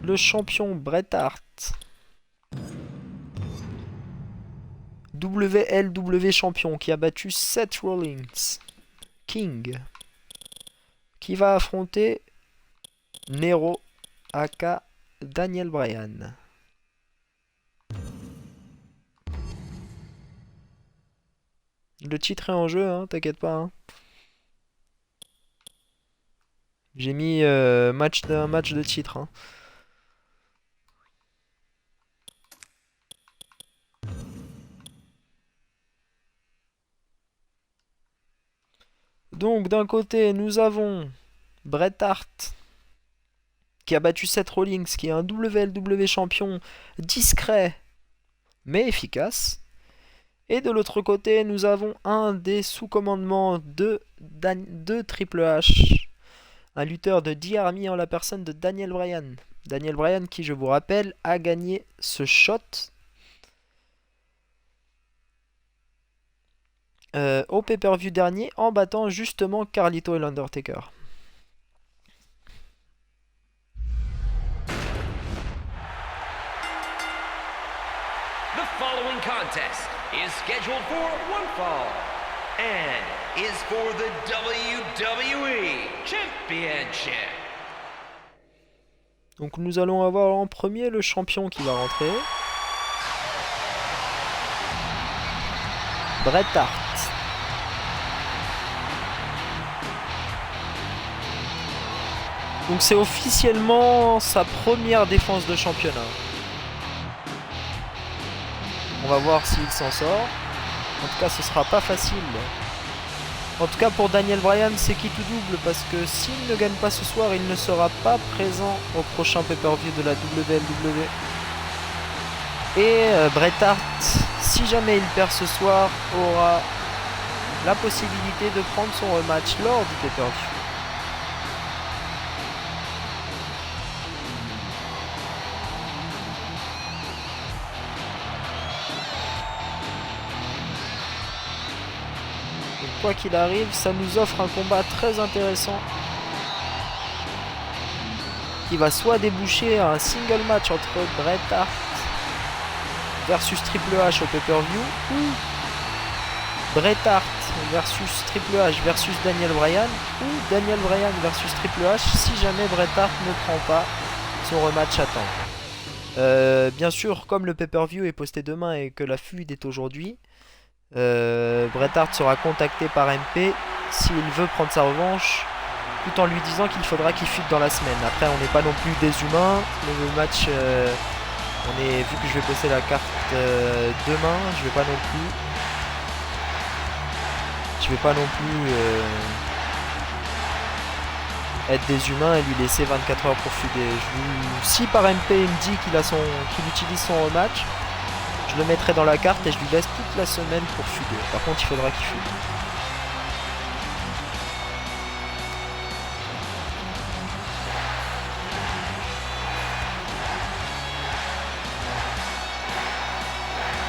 le champion Bret Hart. WLW champion qui a battu Seth Rollins. King. Qui va affronter Nero aka Daniel Bryan. Le titre est en jeu, hein, t'inquiète pas. Hein. J'ai mis un match de titre. Hein. Donc d'un côté, nous avons Bret Hart qui a battu Seth Rollins, qui est un WLW champion discret mais efficace. Et de l'autre côté, nous avons un des sous-commandements de Triple H, un lutteur de The Army en la personne de Daniel Bryan. Daniel Bryan qui, je vous rappelle, a gagné ce shot au pay-per-view dernier en battant justement Carlito et l'Undertaker. The following contest is scheduled for one fall and is for the WWE Championship. Donc nous allons avoir en premier le champion qui va rentrer. Bret Hart. Donc c'est officiellement sa première défense de championnat. On va voir s'il s'en sort. En tout cas, ce sera pas facile. En tout cas, pour Daniel Bryan, c'est qui tout double parce que s'il ne gagne pas ce soir, il ne sera pas présent au prochain pay-per-view de la WLW. Et Bret Hart, si jamais il perd ce soir, aura la possibilité de prendre son rematch lors du pay-per-view. Quoi qu'il arrive, ça nous offre un combat très intéressant qui va soit déboucher à un single match entre Bret Hart versus Triple H au pay-per-view ou Bret Hart versus Triple H versus Daniel Bryan ou Daniel Bryan versus Triple H si jamais Bret Hart ne prend pas son rematch à temps. Bien sûr, comme le pay-per-view est posté demain et que la feud est aujourd'hui, Bret Hart sera contacté par MP s'il veut prendre sa revanche, tout en lui disant qu'il faudra qu'il feud dans la semaine. Après, on n'est pas non plus des humains. Le match, vu que je vais poster la carte demain, je vais pas non plus être des humains et lui laisser 24 heures pour feuder. Si par MP il me dit qu'il utilise son rematch, je le mettrai dans la carte et je lui laisse toute la semaine pour fuder. Par contre, il faudra qu'il fude.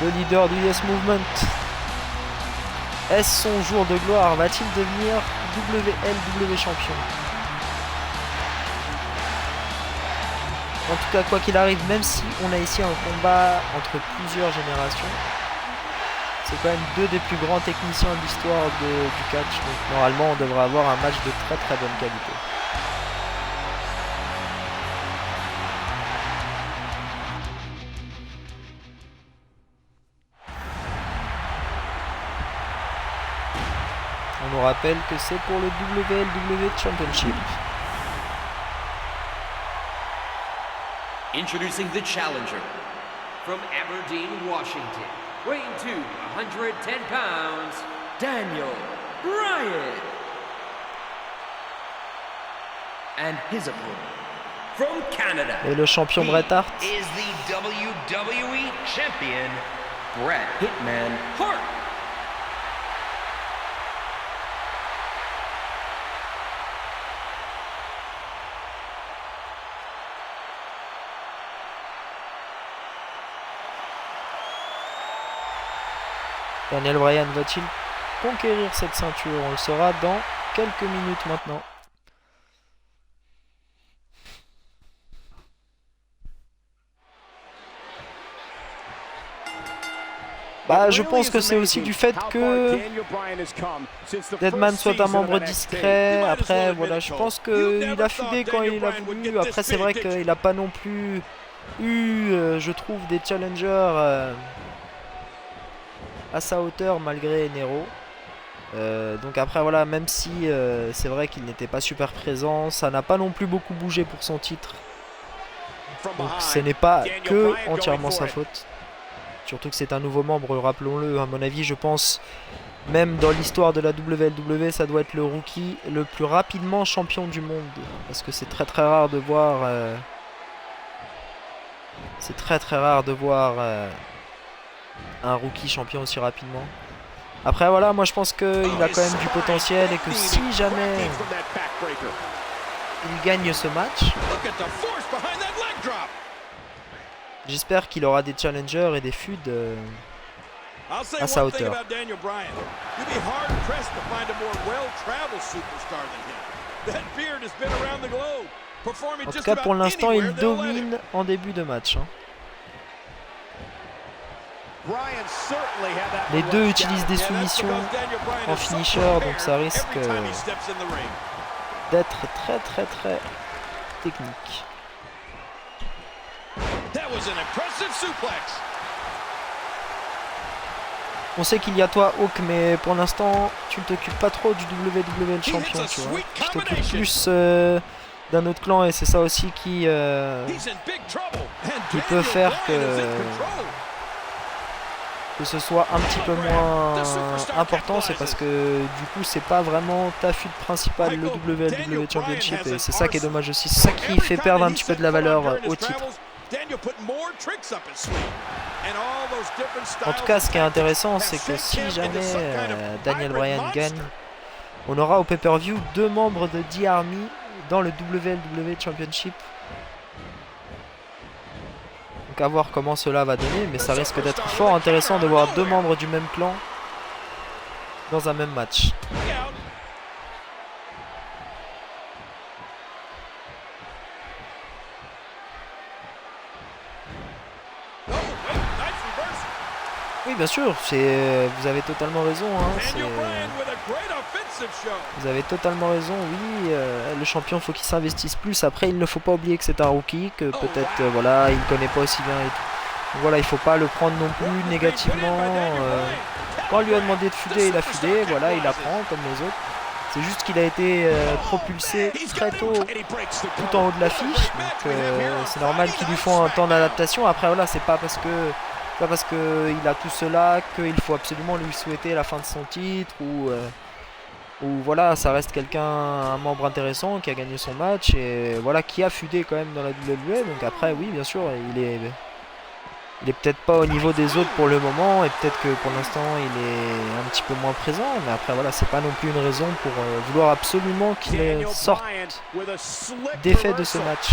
Le leader du Yes Movement. Est-ce son jour de gloire? Va-t-il devenir WLW champion? En tout cas, quoi qu'il arrive, même si on a ici un combat entre plusieurs générations, c'est quand même deux des plus grands techniciens de l'histoire du catch. Donc normalement, on devrait avoir un match de très très bonne qualité. On nous rappelle que c'est pour le WLW Championship. Introducing the challenger from Aberdeen, Washington, weighing to 110 pounds, Daniel Bryan. And his opponent from Canada. Et le champion Bret Hart is the WWE champion, Bret Hitman Hart. Daniel Bryan va-t-il conquérir cette ceinture? On le saura dans quelques minutes maintenant. Bah, je pense que c'est aussi du fait que Deadman soit un membre discret. Après, voilà, je pense qu'il a fudé quand il a voulu. Après, c'est vrai qu'il n'a pas non plus eu, je trouve, des challengers à sa hauteur malgré Nero. Donc après, voilà, même si c'est vrai qu'il n'était pas super présent, ça n'a pas non plus beaucoup bougé pour son titre. Donc ce n'est pas que entièrement sa faute. Surtout que c'est un nouveau membre, rappelons-le. À mon avis, je pense, même dans l'histoire de la WWE, ça doit être le rookie le plus rapidement champion du monde. Parce que c'est très très rare de voir... c'est très très rare de voir un rookie champion aussi rapidement. Après voilà, moi je pense qu'il a quand même du potentiel et que si jamais il gagne ce match, j'espère qu'il aura des challengers et des feuds à sa hauteur. En tout cas pour l'instant il domine en début de match. Les deux utilisent des soumissions en finisher, donc ça risque d'être très très très technique. On sait qu'il y a toi Hawk, mais pour l'instant tu ne t'occupes pas trop du WWE champion, tu vois. Tu t'occupes plus d'un autre clan et c'est ça aussi qui peut faire que ce soit un petit peu moins important, c'est parce que du coup c'est pas vraiment ta feud principale, le WWE Championship, et c'est ça qui est dommage aussi, c'est ça qui fait perdre un petit peu de la valeur au titre. En tout cas ce qui est intéressant c'est que si jamais Daniel Bryan gagne, on aura au pay-per-view 2 membres de The Army dans le WWE Championship. À voir comment cela va donner, mais ça risque d'être fort intéressant de voir 2 membres du même clan dans un même match. Oui, bien sûr, vous avez totalement raison. Vous avez totalement raison, oui. Le champion, faut qu'il s'investisse plus. Après, il ne faut pas oublier que c'est un rookie, que peut-être, voilà, il ne connaît pas aussi bien et tout. Donc, voilà, il ne faut pas le prendre non plus négativement. Quand on lui a demandé de fuder, il a fudé. Voilà, il apprend comme les autres. C'est juste qu'il a été propulsé très tôt tout en haut de l'affiche. Donc, c'est normal qu'il lui faut un temps d'adaptation. Après, voilà, c'est pas parce qu'il a tout cela qu'il faut absolument lui souhaiter la fin de son titre ou voilà, ça reste un membre intéressant qui a gagné son match et voilà, qui a fudé quand même dans la WWE. Donc après, oui, bien sûr, il est peut-être pas au niveau des autres pour le moment et peut-être que pour l'instant il est un petit peu moins présent, mais après voilà, c'est pas non plus une raison pour vouloir absolument qu'il sorte défait de ce match.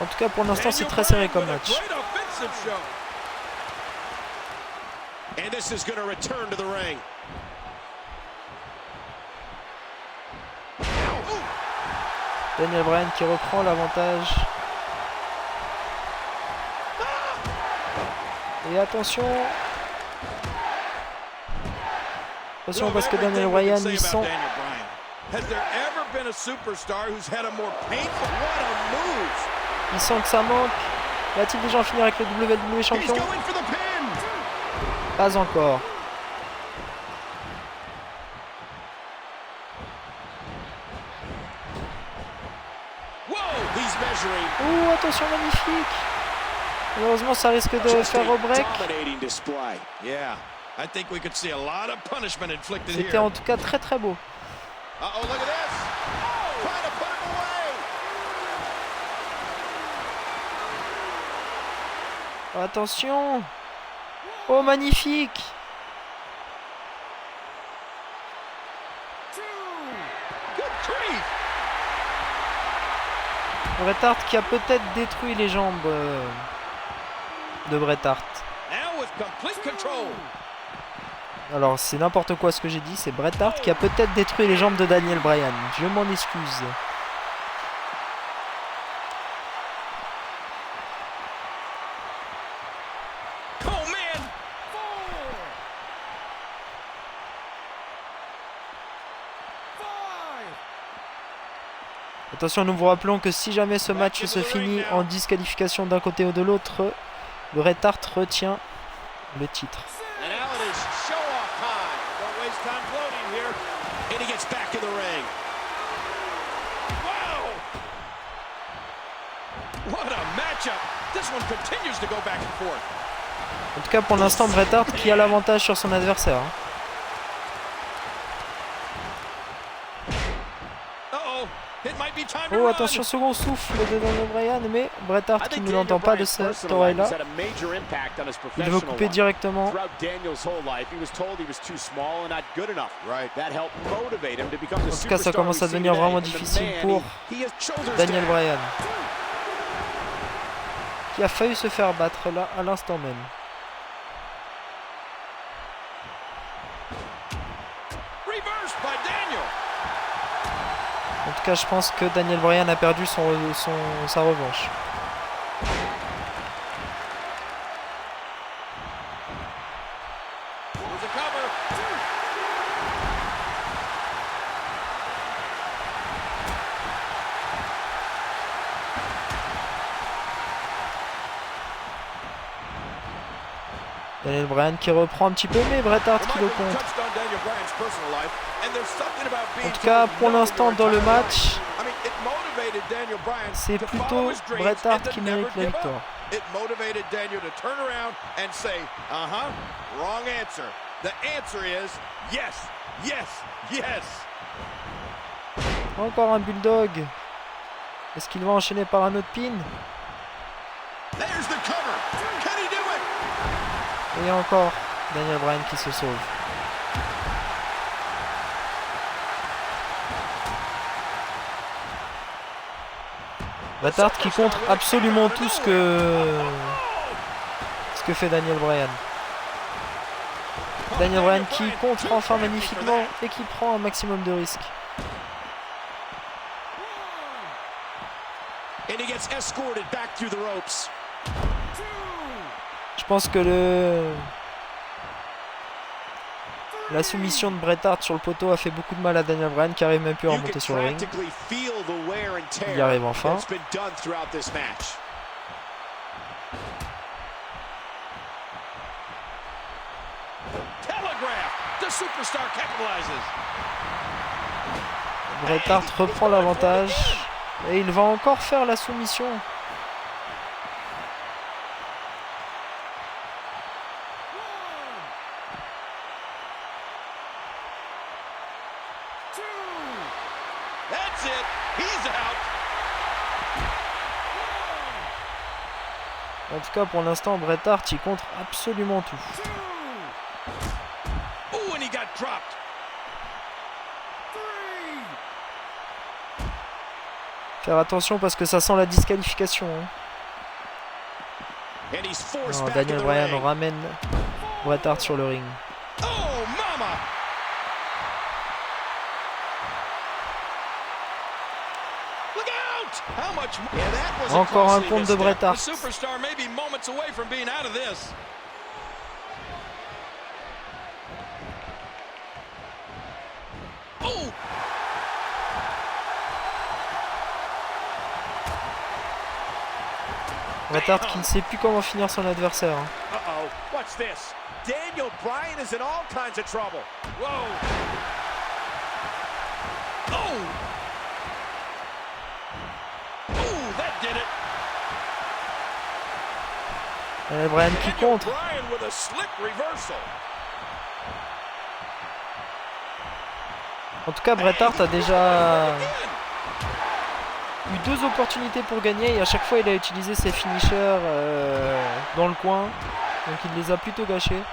En tout cas, pour l'instant, c'est très serré comme match. Daniel Bryan qui reprend l'avantage. Et attention. Attention parce que Daniel Bryan, il sent... Il sent que ça manque. Va-t-il déjà en finir avec le WWE champion? Pas encore. Oh, attention, magnifique. Malheureusement, ça risque de faire au break. C'était en tout cas très très beau. Attention. Oh, magnifique. Bret Hart qui a peut-être détruit les jambes de Bret Hart. Alors c'est n'importe quoi ce que j'ai dit, c'est Bret Hart qui a peut-être détruit les jambes de Daniel Bryan. Je m'en excuse. Attention, nous vous rappelons que si jamais ce match se finit en disqualification d'un côté ou de l'autre, Bret Hart retient le titre. En tout cas, pour l'instant, Bret Hart qui a l'avantage sur son adversaire. Oh, attention, second souffle de Daniel Bryan, mais Bret Hart qui ne l'entend pas de cette oreille-là. Il veut couper directement. En tout cas, ça commence à devenir vraiment difficile pour Daniel Bryan, qui a failli se faire battre là à l'instant même. En tout cas, je pense que Daniel Bryan a perdu sa revanche. Daniel Bryan qui reprend un petit peu, mais Bret Hart qui le compte. En tout cas, pour l'instant, dans le match, c'est plutôt Bret Hart qui mérite la victoire. Encore un bulldog. Est-ce qu'il va enchaîner par un autre pin? Et encore Daniel Bryan qui se sauve. Bret Hart qui contre absolument tout ce que fait Daniel Bryan. Daniel Bryan qui contre enfin magnifiquement et qui prend un maximum de risques. Je pense que la soumission de Bret Hart sur le poteau a fait beaucoup de mal à Daniel Bryan qui arrive même plus à remonter sur le ring. Il y arrive enfin. Bret Hart reprend l'avantage et il va encore faire la soumission. En tout cas, pour l'instant, Bret Hart il contre absolument tout. Faire attention parce que ça sent la disqualification. Non, Daniel Bryan ramène Bret Hart sur le ring. Encore un compte de Bret Hart. Bret Hart qui ne sait plus comment finir son adversaire. Daniel Bryan is in all kinds of trouble. Whoa. Oh. Oh, that did it. Daniel Bryan qui contre. Bryan with a slick reversal. En tout cas, Bret Hart a déjà eu 2 opportunités pour gagner et à chaque fois il a utilisé ses finishers dans le coin. Donc il les a plutôt gâchés.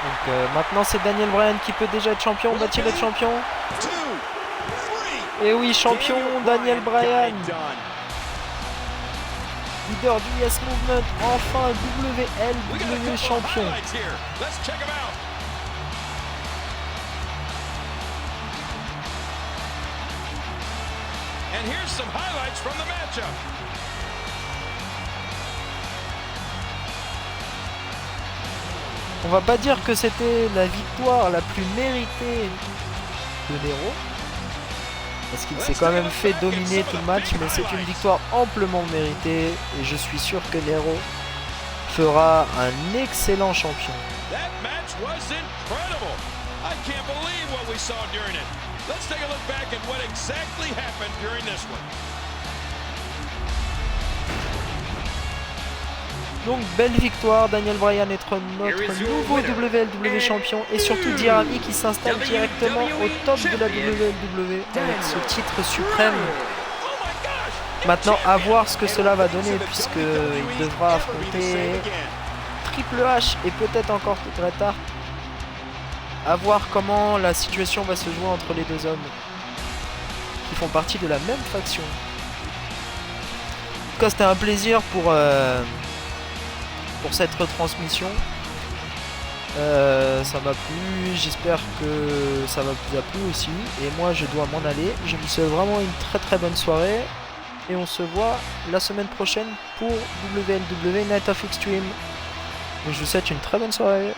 Donc maintenant c'est Daniel Bryan qui peut déjà être champion. Va-t-il être champion? Et oui, champion Daniel Bryan. Leader du Yes Movement, enfin WLW champion. And here's some highlights from the matchup. On va pas dire que c'était la victoire la plus méritée de l'Héros, parce qu'il s'est quand même fait dominer tout le match, mais c'est une victoire amplement méritée et je suis sûr que Nero fera un excellent champion. That match was incredible. I can't believe what we saw during it. Let's take a look back at what exactly happened during this one. Donc belle victoire, Daniel Bryan est notre nouveau WLW champion et surtout Jeremy qui s'installe directement au top de la WLW avec ce titre suprême. Maintenant à voir ce que cela va donner puisqu'il devra affronter Triple H et peut-être encore Bret Hart. À voir comment la situation va se jouer entre les deux hommes qui font partie de la même faction. En tout cas c'était un plaisir pour cette retransmission. Ça m'a plu, j'espère que ça vous a plu aussi. Et moi je dois m'en aller. Je vous souhaite vraiment une très bonne soirée. Et on se voit la semaine prochaine pour WLW Night of Extreme. Donc je vous souhaite une très bonne soirée.